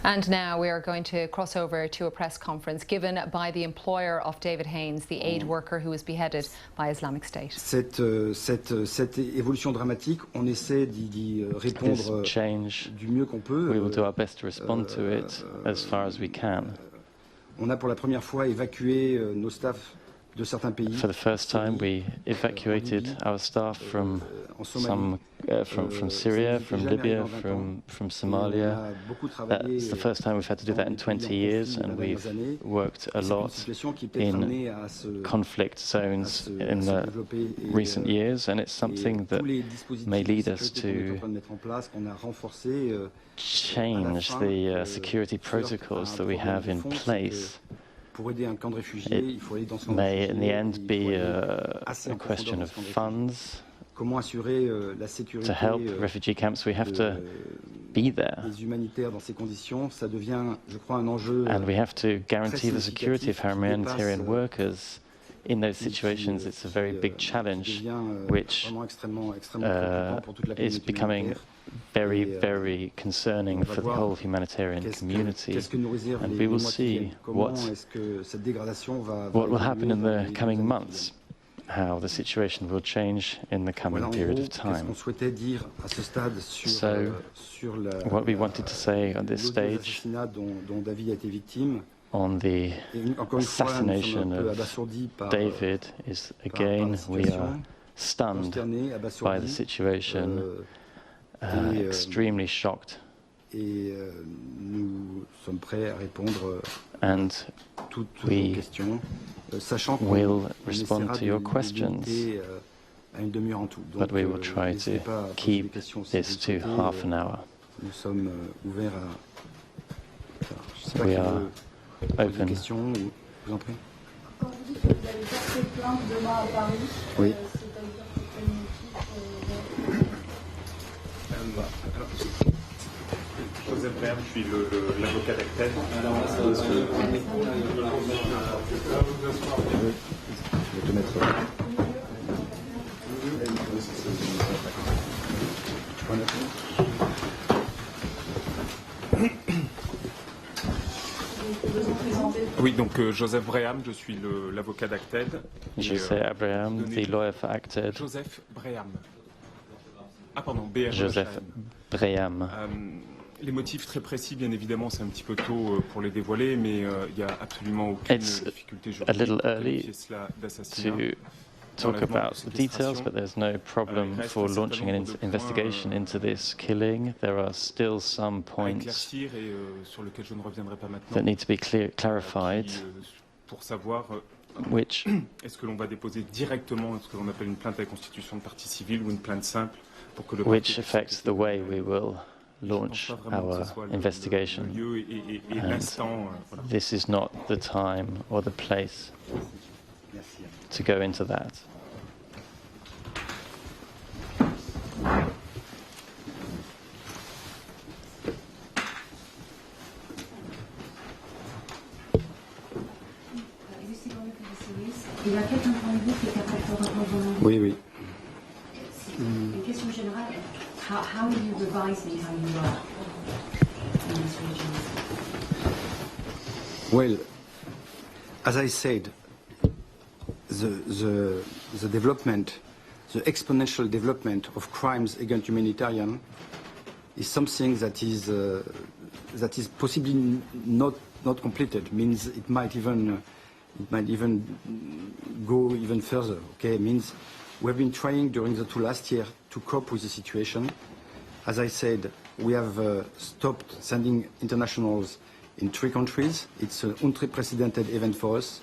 And now we are going to cross over to a press conference given by the employer of David Haines, the aid worker who was beheaded by Islamic State. Cette évolution dramatique, on essaie d'y répondre du mieux qu'on peut. We will do our best to respond to it as far as we can. On a pour la première fois évacué nos staffs de certains pays. For the first time, we evacuated our staff from Syria, from Libya, from Somalia. That's the first time we've had to do that in 20 years, and we've worked a lot in conflict zones in the recent years, and it's something that may lead us to change the security protocols that we have in place. It may, in the end, be a question of funds. To help refugee camps, we have to be there. And we have to guarantee the security of humanitarian workers. In those situations, it's a very big challenge, which is becoming very, very concerning for the whole humanitarian community. And we will see what will happen in the coming months, how the situation will change in the coming period of time. So, what we wanted to say on this stage on the assassination of David is, again, we are stunned by the situation, extremely shocked. And we will respond to your questions, but we will try to keep this to half an hour. We are open. Oui. Joseph Bream, je suis l'avocat d'Acted. Je vais te mettre. Oui, donc Joseph Bream, je suis l'avocat d'Acted. Joseph Bream, the lawyer for Acted. Joseph Bream. Ah pardon, BREM. Joseph Bream. Les motifs très précis, bien évidemment, c'est un petit peu tôt pour les dévoiler, mais il n'y a absolument aucune difficulté juridique à qualifier cela d'assassinat. Talk about the details, but there's no problem for launching an investigation into this killing. There are still some points that need to be clarified, which est-ce que l'on va déposer directement ce que l'on appelle une plainte à la constitution de partie civile ou une plainte simple pour que le which affects the way we will launch our investigation. And this is not the time or the place to go into that. Oui, oui. Une question générale. How will you revise me how you are in these regions? Well, as I said, the development, the exponential development of crimes against humanitarian is something that is possibly not completed. Means it might even go even further. Okay, it means we have been trying during the last year to cope with the situation. As I said, we have stopped sending internationals in 3 countries. It's an unprecedented event for us.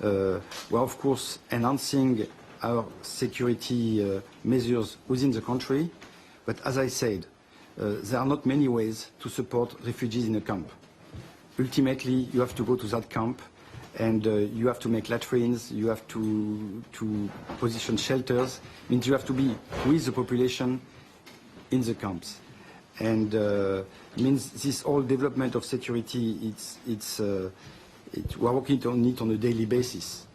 We're of course enhancing our security measures within the country, but as I said, there are not many ways to support refugees in a camp. Ultimately, you have to go to that camp, and you have to make latrines, you have to position shelters, means you have to be with the population in the camps. And means this whole development of security, we are working on it on a daily basis.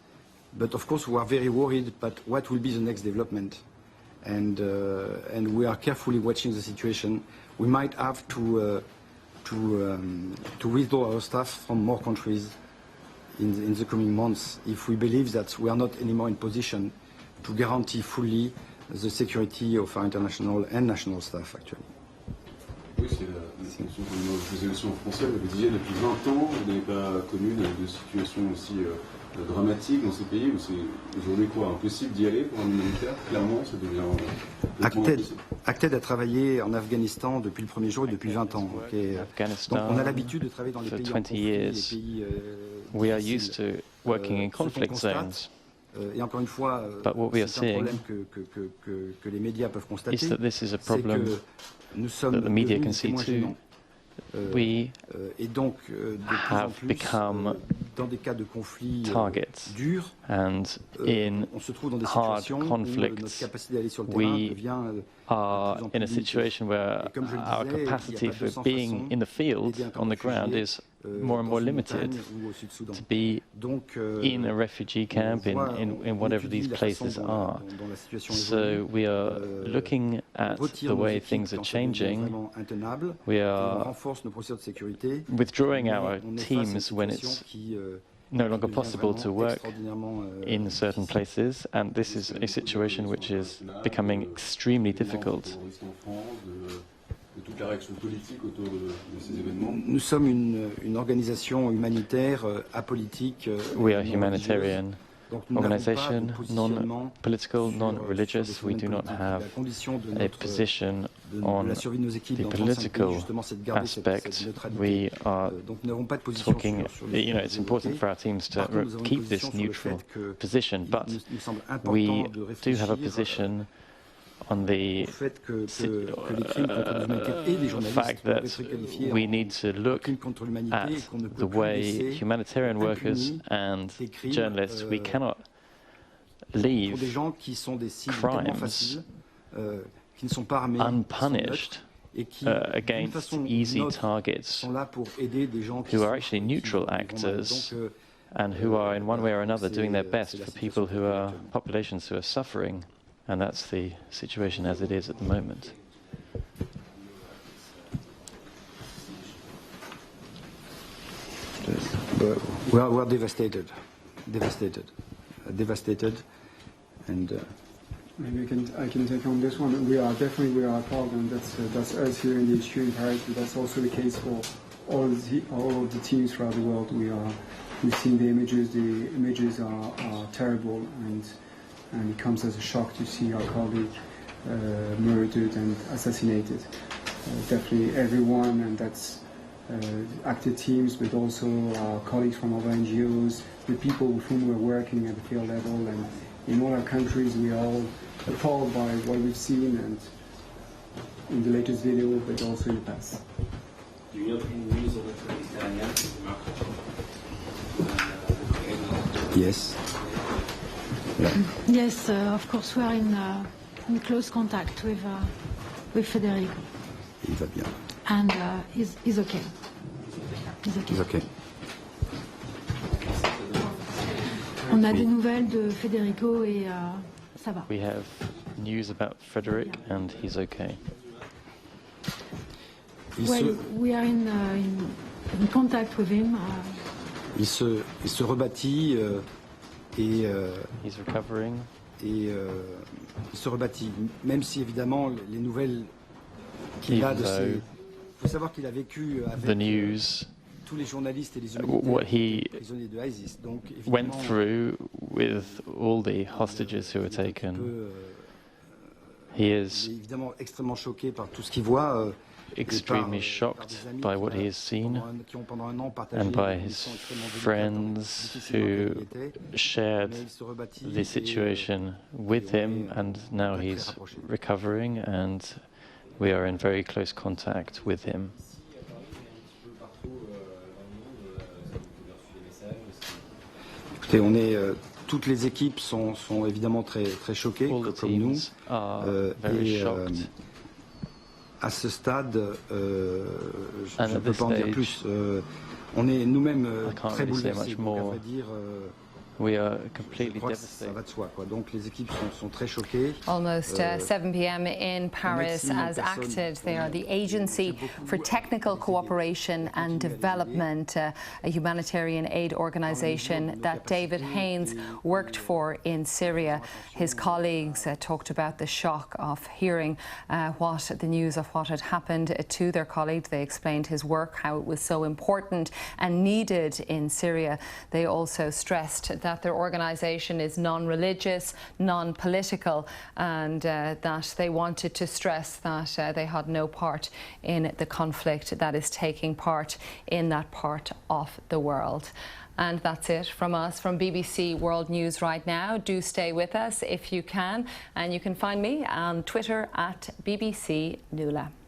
But of course we are very worried about what will be the next development. And we are carefully watching the situation. We might have to to withdraw our staff from more countries in the coming months if we believe that we are not anymore in position to guarantee fully the security of our international and national staff, actually. Oui, c'est la question que vous posez aussi en français. Vous disiez depuis 20 ans, vous n'avez pas connu de situation aussi dramatique dans ces pays où c'est aujourd'hui quoi, impossible d'y aller pour un humanitaire. Clairement, ça devient Acted a travaillé en Afghanistan depuis le premier jour et depuis 20 ans. Okay. Donc on a l'habitude de travailler dans les pays en conflit, les pays we are used to working in conflict zones. Et encore une fois, c'est un problème que les médias peuvent constater, c'est que nous sommes devenus des témoins gênants. Et donc, de plus en plus, dans des cas de conflit durs, on se trouve dans des situations où notre capacité d'aller sur le terrain devient in a situation where our capacity for being in the field, on the ground, is more and more limited. To be in a refugee camp, in whatever these places are. So we are looking at the way things are changing. We are withdrawing our teams when it's no longer possible to work in certain places, and this is a situation which is becoming extremely difficult. Nous sommes une organisation humanitaire apolitique. We are a humanitarian organization, non-political, non-religious. We do not have a position on the political aspect. We are talking, it's important for our teams to keep this neutral position, but we do have a position on the fact that we need to look at the way humanitarian workers and journalists, we cannot leave crimes unpunished against easy targets who are actually neutral actors and who are in one way or another doing their best for people who are populations who are suffering. And that's the situation as it is at the moment. We are devastated, and maybe I can take on this one. We are appalled, and that's us here in the HQ in Paris. But that's also the case for all of the teams throughout the world. We've seen the images. The images are terrible, and it comes as a shock to see our colleague murdered and assassinated. Definitely everyone, and that's active teams, but also our colleagues from other NGOs, the people with whom we're working at the field level, and in all our countries, we are all appalled by what we've seen, and in the latest video, but also in the past. Do you know any news of the Yes. Yes, of course, we are in close contact with Federico. Il va bien. And he's okay. He's okay. On a des nouvelles de Federico et ça va. We have news about Frederick and he's okay. Well, we are in contact with him. Il se rebâtit et he's recovering. Et il se rebâtit, même si évidemment les nouvelles qu'il a de ces... Il faut savoir qu'il a vécu avec tous les journalistes et les prisonniers de ISIS. Donc went through with all the hostages who were taken. He is évidemment extrêmement choqué par tout ce qu'il voit. Extremely shocked by what he has seen and by his friends who shared the situation with him, and now he's recovering and we are in very close contact with him. Écoutez, toutes les équipes sont évidemment très choquées, comme nous. À ce stade, je ne peux pas en dire plus. On est nous-mêmes très bouleversés. Donc, à vrai dire, We are completely devastated. Almost 7 p.m. in Paris as ACTED. They are the Agency for Technical Cooperation and Development, a humanitarian aid organisation that David Haines worked for in Syria. His colleagues talked about the shock of hearing the news of what had happened to their colleague. They explained his work, how it was so important and needed in Syria. They also stressed that their organisation is non-religious, non-political, and that they wanted to stress that they had no part in the conflict that is taking part in that part of the world. And that's it from us, from BBC World News right now. Do stay with us if you can, and you can find me on Twitter at BBC Nuala.